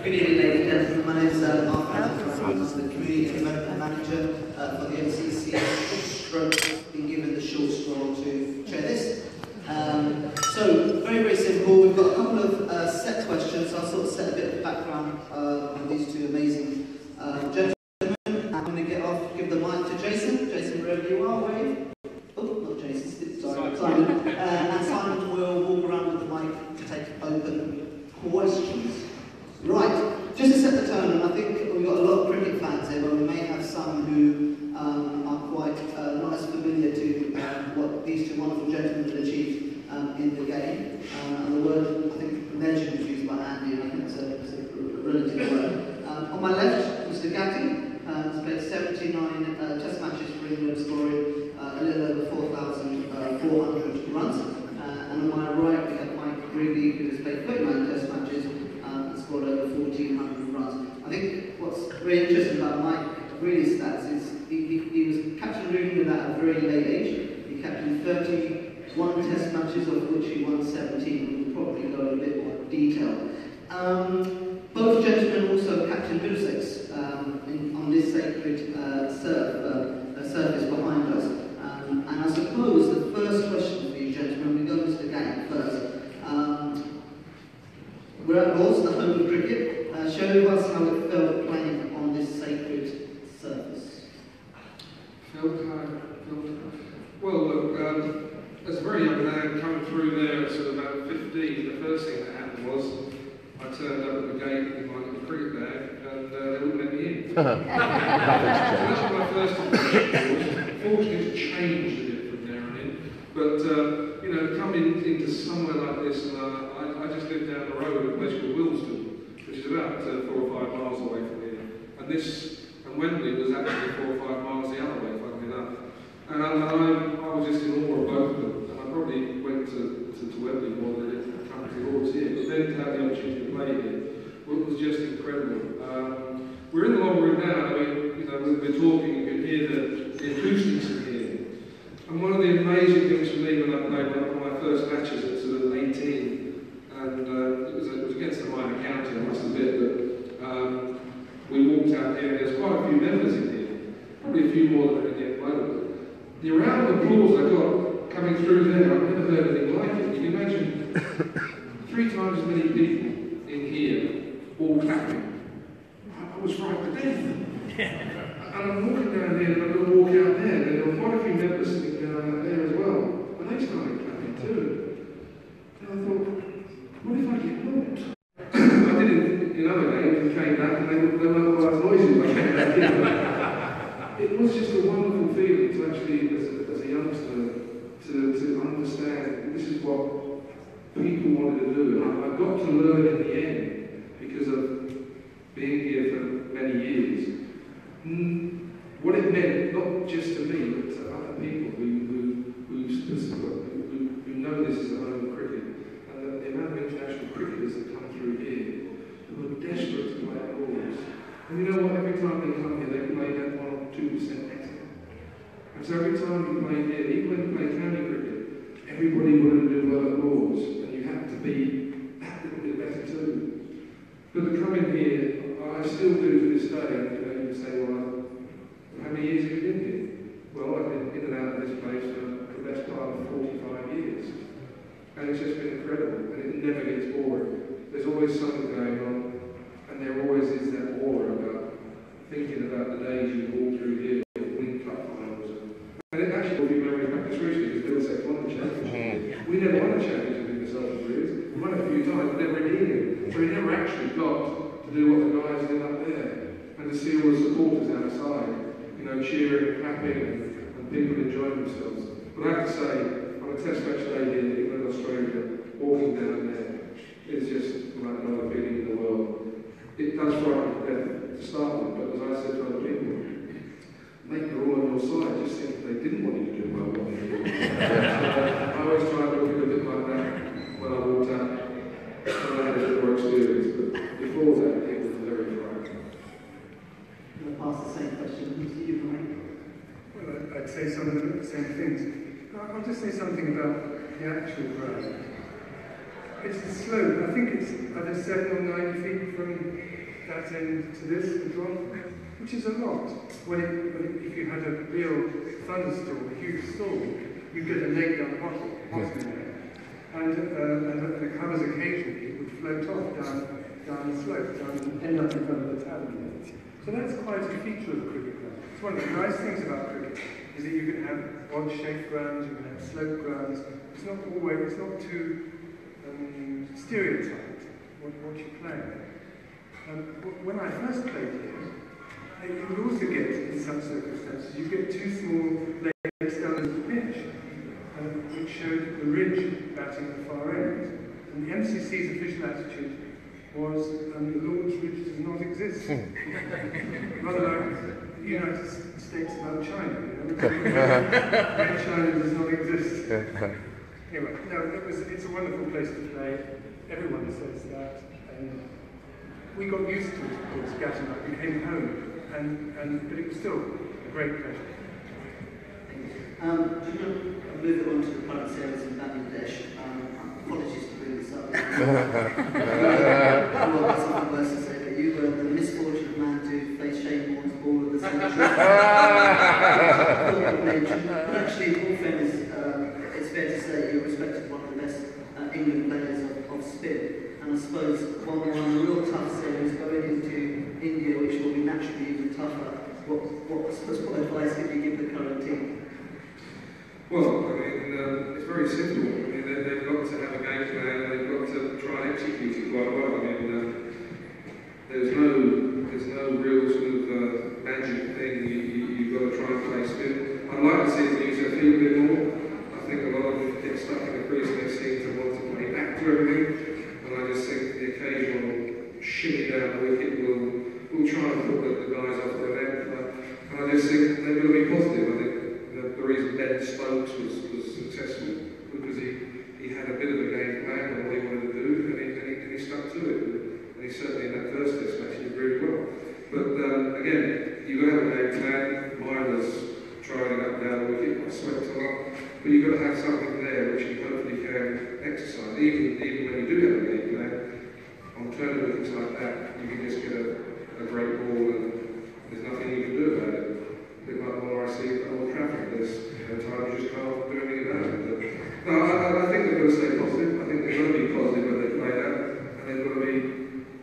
Good evening, ladies and gentlemen. My name is Mark Adams. I'm the Community Development Manager for the MCC. Been given the short straw to chair this. So, very simple. We've got a couple of set questions. I'll sort of set a bit of background on these two amazing gentlemen. I'm going to give the mic to Jason. Jason, wherever you are, wave. Oh, not Jason, sorry, Simon. And Simon will walk around with the mic to take open questions. Right, just to set the tone, and I think we've got a lot of cricket fans here, but we may have some who are quite not as familiar to what these two wonderful gentlemen have achieved in the game. And the word, I think, legend was used by Andy, and I think it's a relative word. On my left, Mr. Gatting has played 79 test matches for England, scoring a little over 4,400 runs. And on my right, we have Mike Brearly, who has played 39 test matches and scored over 1,400 runs. I think what's very interesting about Mike Brearly's stats is he was captain of England at a very late age. He captained 31 test matches, of which he won 17. We'll probably go in a bit more detail. Both gentlemen also captained Middlesex on this sacred surface behind us. And I suppose the first question for you gentlemen, we go to the game first. We're at Lords, the home of cricket. Show us how it felt playing on this sacred surface. Felt hard. Well, look, as a very young man coming through there at sort of about 15, the first thing that happened was I turned up at the gate with my little cricket bag and they wouldn't let me in. So that's my first impression. Fortunately, it's changed a bit from there on in. But, you know, coming into somewhere like this, and I just lived down the road at a place called Wilston, which is about 4 or 5 miles away from here. And Wembley was actually 4 or 5 miles the other way, funnily enough. And I was just in awe of both of them. And I probably went to Wembley more than I did come to the Lords here. But then to have the opportunity to play here was just incredible. We're in the long room now. I mean, you know, we're talking, you can hear the acoustics in here. And one of the amazing things for me when I played one of my first matches at sort of 18, and it was against the minor county, I must admit, but we walked out here and there's quite a few members in here, probably a few more than I get played. The round of applause I got coming through there, I've never heard anything like it. You can imagine 3 times as many people in here all clapping. I was frightened to death. And I'm walking down here and I'm going to walk out there, and there were quite a few members sitting down out there as well. And they started clapping too. And I thought, what if I get looked? I did it in other games and came back and they weren't all as noisy when I came back in. It was just a wonderful feeling to actually, as a youngster, to understand this is what people wanted to do. And I got to learn in the end, because of being here for many years, what it meant, not just to me, but to other people who know this is the home of cricket, and the amount of international cricketers that come through here who are desperate to play at Lords. And you know what, every time they come here, they play that 1 or 2% better. And so every time you play here, even when you play county cricket, everybody wanted to do well at Lords, and you have to be that little bit better too. But to come in here, I still do to this day, and you can say, well, how many years have you been here? Well, I've been in and out of this place for the best part of 45 years. And it's just been incredible, and it never gets boring. There's always something going on, and there always is that awe about thinking about the days you walk through here, winning cup finals. And it actually will be very back to recently, because Middlesex won the championship. We never won a championship in the Southern careers. We won a few times, but never in England. So we never actually got to do what the guys did up there. And to see all the supporters outside, you know, cheering and clapping and people enjoying themselves. But I have to say, on a test match day here in England, Australia, walking down there is just like another feeling in the world. It does frighten me to death to start with, but as I said to other people, mate, they're all on your side, just think they didn't want you to do well what they did. I always try and look a bit like that when I walked out, when I had a bit more experience, but before that, it was very frightening. I'm going to pass the same question to you, Mike. Well, I'd say some of the same things. I'll just say something about the actual crowd. it's a slope. I think it's either 7 or 9 feet from that end to this, the drop, which is a lot. If you had a real thunderstorm, a huge storm, you get a leg down the bottom there. And the covers occasionally would float off down the slope, and end up in front of the tavern. So that's quite a feature of the cricket ground. It's one of the nice things about cricket, is that you can have odd-shaped grounds, you can have slope grounds. It's not too stereotyped what you play. When I first played here, you would also get, in some circumstances, you get 2 small legs down the pitch, which showed the ridge batting at the far end. And the MCC's official attitude was the Lord's ridge does not exist. Rather like the United States about China. Red China does not exist. Anyway, no, it's a wonderful place to play. Everyone says that. And we got used to it, of course, Gatting. We came home, but it was still a great pleasure. Do you want to move it on to the private service in Bangladesh? Apologies to bring this up. Well, that's something worse to say, but you were the misfortunate man to face Shane Warne's ball of the century. But actually, in all fairness, it's fair to say you're respected one of the best England players of spin. And I suppose one a real tough series going into India, which will be naturally even tougher. What advice could you give the current team? Well, I mean, it's very simple. I mean, they've got to have a game plan, and they've got to try and execute it quite well. I mean, there's no real sort of magic thing. You've got to try and play spin. I'd like to see them use their feet a bit more. I think a lot of them get stuck in the crease and they seem to want to play back to everything. And I just think the occasional shimmy down the wicket will try and put the guys off their end. And I just think they've got to be positive. I think the reason Ben Stokes was successful because he had a bit of a game plan on what he wanted to do, and he stuck to it. And he certainly in that first test match he did really well. But again, you've got to have a game plan. Mine was trying it up down the wicket, I swept a lot. But you've got to have something there which you hopefully can exercise. Even when you do have a game plan, on turning wickets like that, you can just get a great ball and there's nothing you can do about it. A bit like what I see at Old Trafford, there's times you just can't do anything about it. But, no, I think they've got to stay positive. I think they've got to be positive when they play that, and they've got to be,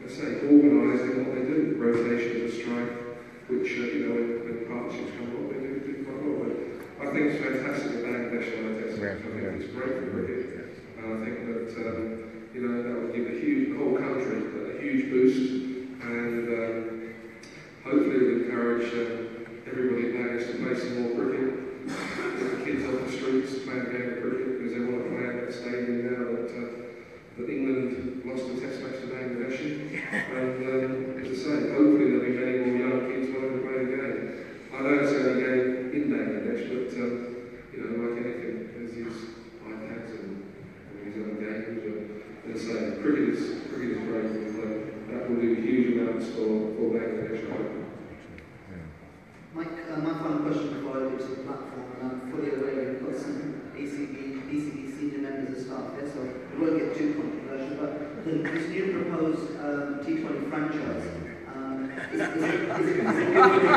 let's say, organised in what they do. Rotation of the strike, which when partnerships come up, they do quite well. But I think it's fantastic that Bangladesh on a test match. I think it's great for cricket, and I think that that would give the whole country a huge boost, and hopefully it would encourage everybody in Bangladesh to play some more cricket. Get the kids off the streets playing a game of cricket because they want to play at that stadium now that England lost the test match to Bangladesh. And as I say, hopefully there'll be many more young kids wanting to play the game. I know it's only a game in Bangladesh, but like anything, there's these iPads and these other games. But as I say, cricket is great, and that will do huge amounts for Bangladesh. Mike, my final question before I go to the platform, and I'm fully aware we've got some ECB senior members of staff here, so we won't get too controversial, but this new proposed T20 franchise, is it good for the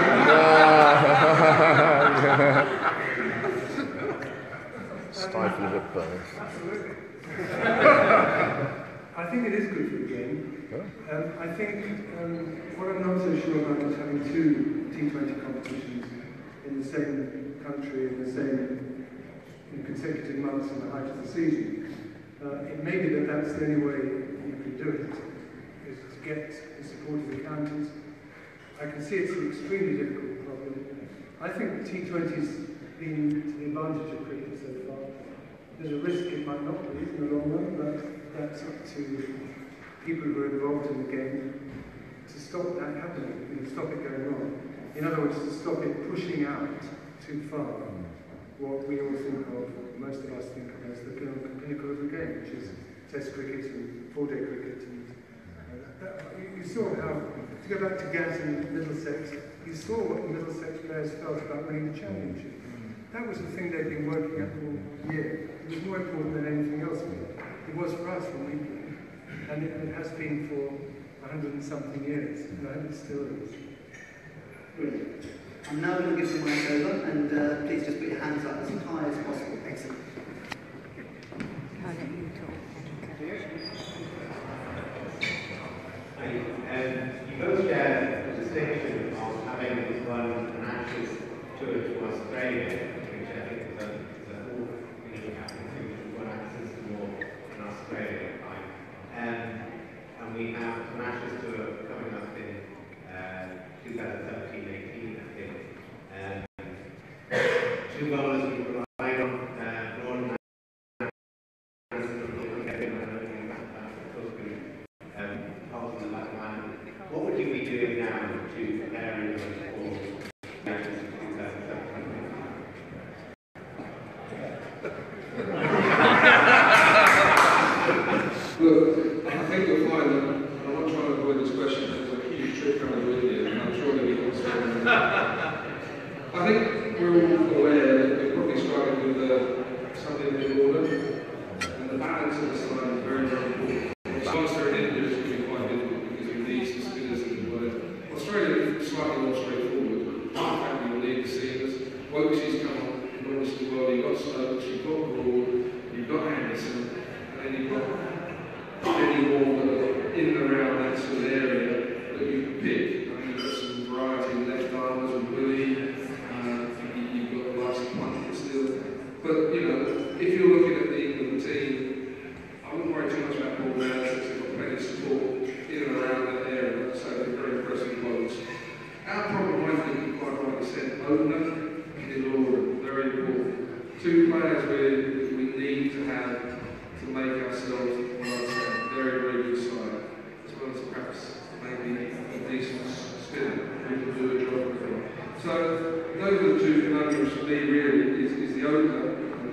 Stifling applause. Absolutely. I think it is good for the game. I think what I'm not so sure about is having 2 T20 competitions in the same country in the same consecutive months in the height of the season. It may be that that's the only way you can do it, is to get the support of the counties. I can see it's an extremely difficult problem. I think the T20's been to the advantage of cricket so far. There's a risk it might not be in the long run, but that's up to people who are involved in the game to stop that happening, stop it going wrong. In other words, to stop it pushing out too far what we all think of, most of us think of as the pinnacle of the game, which is Test cricket and 4-day cricket. And you saw how, to go back to Gatting and Middlesex, you saw what the Middlesex players felt about winning the championship. That was the thing they'd been working at all year. It was more important than anything else. They was for us when we played, and it has been for 100 and something years, and I hope it still is. Brilliant. I'm now going to give the mic over, and please just put your hands up as high as possible. Excellent. I'll let you talk. You both share the distinction of having run an Ashes tour to Australia, which I think is a whole captaincy, which we've got access to more in Australia. And we have an Ashes tour coming up in 2017-18, I think. Two bowlers we relied on, Broad what would you be doing now to prepare you for the Ashes in 2017? Look, I think you'll find that, and I'm not trying to avoid this question, there's a huge trick coming with you, and I'm sure that you can understand. I think we're all aware that we're probably struggling with something in the order, and the balance of the side is very, very important. Faster in India is going to be quite difficult because of these spinners and whatever. Australia is slightly more straightforward. In fact, you'll need the seamers. Wokesey's come on, obviously, well, you've got Stokes, you've got Broad, you've got Anderson, and then you've got any more that are in and around that sort of area that you can pick. I mean, you've got some variety in left armers and Willie, you've got the last one still. But, you know, if you're looking at the England team, I wouldn't worry too much about Paul Manners, they've got plenty of support in and around that area, so they're very impressive bowlers. Our problem, I think, you quite rightly said, opener is order, very important. Two players we need to have to make ourselves, what I'd say, a very, very good side, as well as perhaps maybe a decent spinner who can do a job with them. So, those are the two conundrums for me, really, is the opener and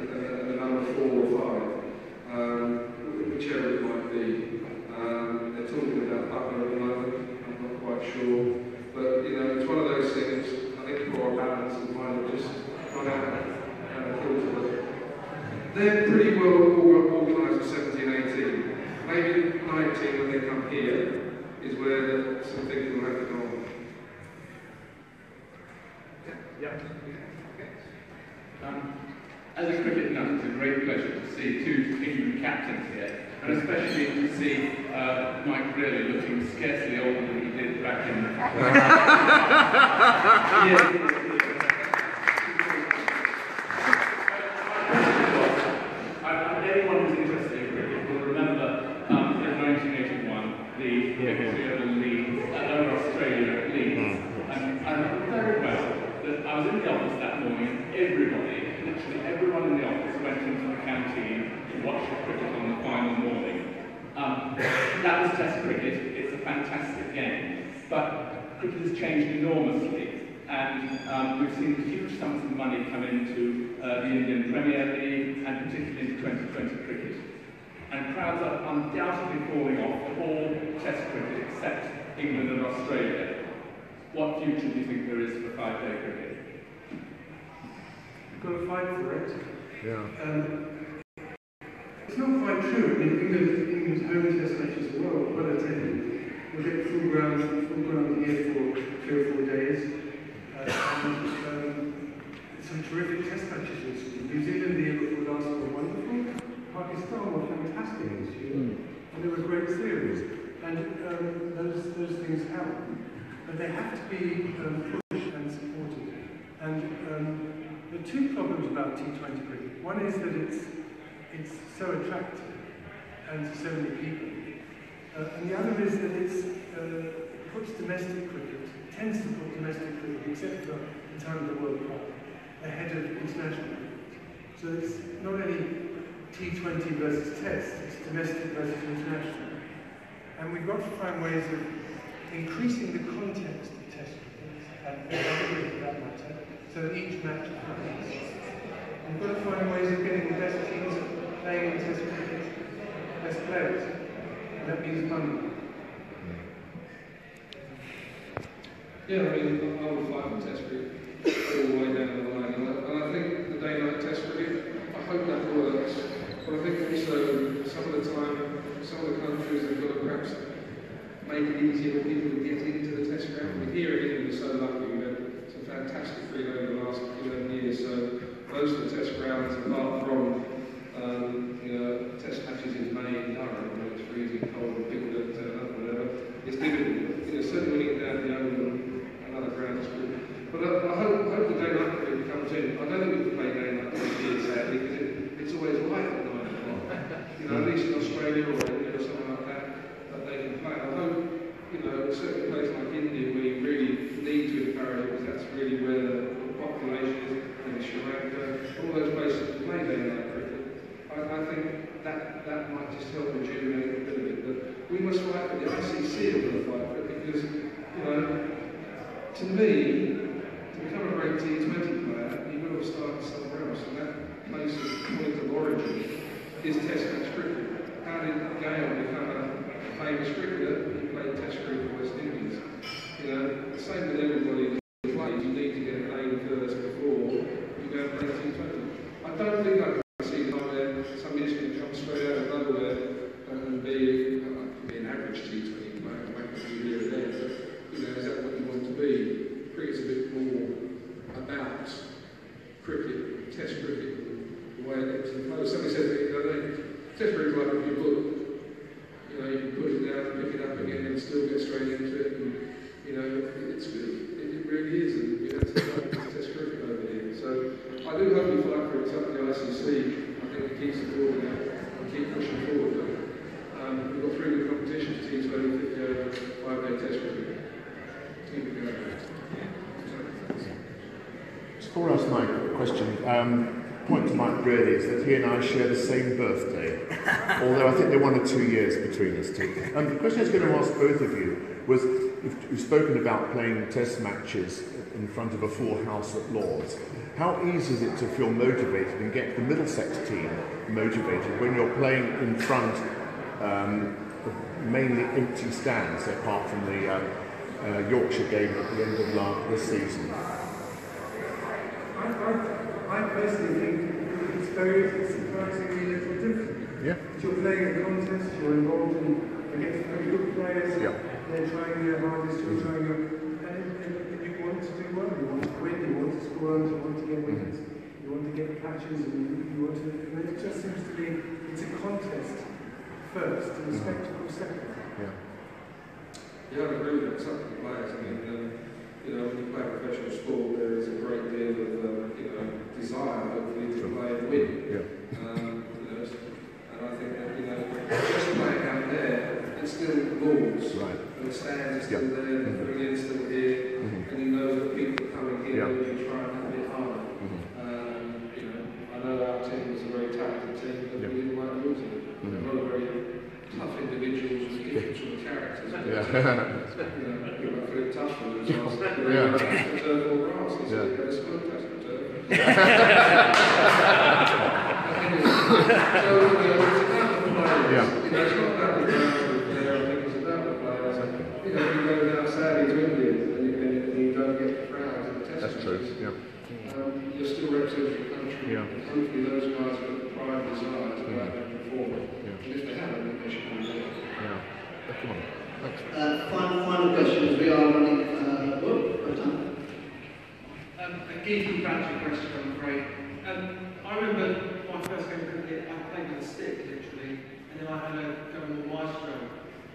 the number 4 or 5. Whichever it might be. They're talking about Butler at the moment, I'm not quite sure. But, you know, it's one of those things, I think for our balance and kind of just run out and thought of it. They're pretty well organised for 17-18. Maybe 19 when they come here is where some things will have to go on. Yeah. As a cricket nut, it's a great pleasure to see two England captains here, and especially to see Mike Brearly looking scarcely older than he did back in. Anyone who's interested in cricket will remember in 1981 the victory of the Leeds over Australia at Leeds, and I remember very well that I was in the office that morning and everybody, literally everyone in the office went into the canteen to watch the cricket on the final morning. That was Test cricket, it's a fantastic game, but cricket has changed enormously, and we've seen huge sums of money come into the Indian Premier League and particularly into 2020 cricket. And crowds are undoubtedly falling off for all Test cricket except England and Australia. What future do you think there is for 5-day cricket? We've got to fight for it. Yeah. It's not quite true. I mean, England's home Test matches are well attended. We'll get full ground here for 3 or 4 days. Some terrific Test matches recently. New Zealand the year before last were wonderful. Pakistan were fantastic this year. And they were great series. And those things help. But they have to be pushed and supported. And there are two problems about T20 cricket. One is that it's so attractive and to so many people. And the other is that it puts domestic cricket, tends to put domestic cricket, except for the time of the World Cup, ahead of international cricket. So it's not only T20 versus Test, it's domestic versus international. And we've got to find ways of increasing the context of Test cricket, and cricket for that matter, so that each match counts. We've got to find ways of getting the best teams playing in Test cricket, best players, and that means money. Yeah, I mean, I would fight for Test cricket all the way down the line, and I think the day-night Test cricket, I hope that works. But I think also some of the time make it easier for people to get into the test ground. We hear it in, we're so lucky. We've had some fantastic cricket over the last 11 years. So most of the test grounds, apart from test matches in May in Durham, when it's freezing cold and people don't turn up or whatever, it's difficult. Certainly when you get down the Oval and other grounds, it's good. But I hope the day-night cricket comes in. I don't think we can play day-night cricket here, sadly, because it's always light at 9 o'clock. At least in Australia or India or something like that they can play. I hope, a certain place like India where you really need to encourage it, because that's really where the population is, and Sri Lanka, all those places that play day-night cricket. I think that might just help rejuvenate it a little bit. But we must fight for the ICC are going to fight for it, because, to me, to become a great T20 player, you've got to start somewhere else, and that place of point of origin is Test match cricket. How did Gale become a famous cricketer? He played Test cricket for West Indies. The same with everybody that plays. You need to get a name first before you go and play T20. I don't think I can see the time where somebody's going to come straight out of nowhere and be an average T20 player, make a few here and there. But, is that what you want to be? Cricket's a bit more about cricket, Test cricket, the way it ebbs and flows. Somebody said to me the other day, Test cricket is like a book. You can put it down, pick it up again, and still get straight into it. And it's good. It really is. And we have to fight for Test cricket over here. So I do hope we fight for it. It's up to the ICC. I think we keep supporting it and keep pushing forward. But we've got 3 good competitions: T20, 50 over, 5-day Test cricket. Before I ask my question, point to Mike Brearly is that he and I share the same birthday, although I think they're 1 or 2 years between us two. The question I was going to ask both of you was, you've spoken about playing test matches in front of a full house at Lord's. How easy is it to feel motivated and get the Middlesex team motivated when you're playing in front of mainly empty stands, apart from the Yorkshire game at the end of this season? I personally think it's very surprisingly little different. Yeah. You're playing a contest, you're involved against very good players, yeah. They're trying their hardest, you're trying your... And you want to do well, you want to win, you want to score runs, you want to get wickets, you want to get catches, and you want to... And it just seems to be, it's a contest first, and a spectacle second. Yeah. Yeah, I agree with that. It's up to the players. I mean, when you play professional sport, there is a great deal of, desire, hopefully, to play and win. Yeah. And I think that, just playing out there, it's still Lord's. Right. And the stands are still there, the brilliant's still here, and you know that people are coming here and you try and a bit harder. I know our team was a very talented team, but we didn't like losing it. They're not very tough individuals with different sort of characters. People are very tough for themselves. Turf or grass. He said, "Yeah, let's go past the turf." Anyway, so it's about the players. It's not about the ground there. I think it's about the players. You go down sadly to India and you don't get the crowds in the test. That's true. Yeah. You're still representing the country. Yeah. And hopefully those guys have got the pride and desire to go out there and perform. Yeah. And if they haven't, then they should be there. Yeah. Come on. Thanks. Final question as we are running out of time. Again, back to your question, I'm afraid. I remember my first game of cricket, I played with a stick, literally, and then I had a go with a maestro.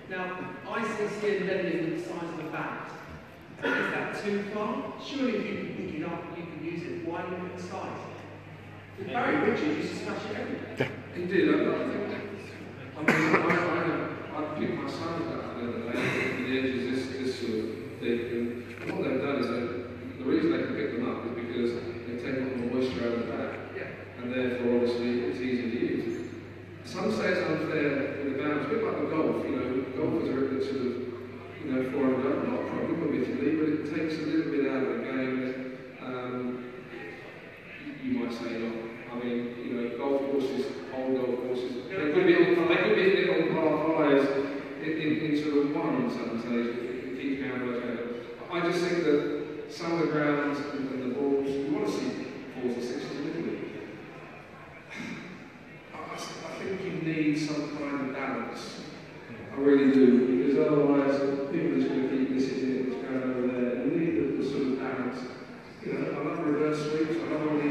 Now, ICC and leveling with the size of the bat, is that too far? Surely if you can pick it up, you can use it. Why limit the size? Barry Richards used to smash it every day. He did, I think that. I picked my sons up the other day, the edges, this sort of thing, and what they've done is the reason they can pick them up is because they take on the moisture out of the back, and therefore obviously it's easy to use. Some say it's unfair with the bounce, a bit like the golf, golfers are a bit sort of, 4 and up, not a problem admittedly, but it takes a little bit out of the game that you might say not. I mean, golf courses, old golf courses, they could be little par fives in sort of one some stage if it keeps going like. I just think that some of the grounds and the balls, you want to see 4s and 6s a little bit. I think you need some kind of balance. I really do, because otherwise people are just going to keep missing what's going over there. You need the sort of balance. You know, I love reverse sweeps, I love all the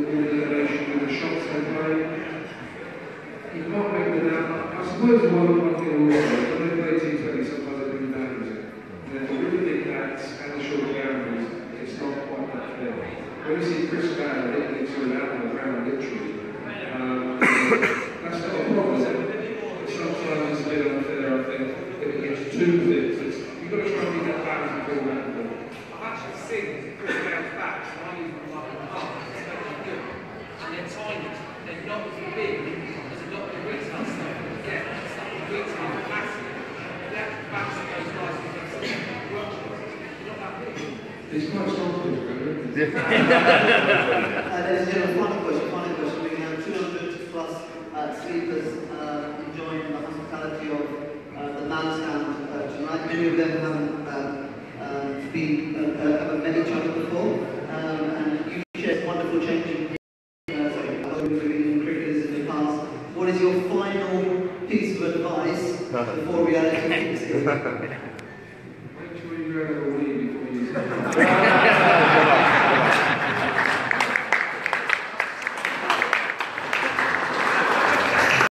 innovation and the shots they play. You can't make them out. I suppose one thing also, when they play T20, sometimes they bring boundaries in. And the really big bats and the short boundaries, it's not quite that fair. When you see Chris Bale hitting it sort of out on the ground, literally, that's not a problem. Sometimes it's a bit unfair, I think, if it gets too thick. You've got to try and keep that balance between that and the... I've actually seen Chris Bale's bats, and I use them like a car, it's very good. And they're tiny, they're not as big as a lot of the retail stuff. Yeah, stuff in retail is massive. The actual bats of those guys who get workshops, they're not that big. It's quite strong, isn't it? Ladies and gentlemen, final question. We have 200 plus sleepers enjoying the hospitality of the Manstand tonight. Many of them haven't met each other before, and you shared wonderful changing cricketers in the past. What is your final piece of advice before reality kicks in? Make sure you go to a wee before you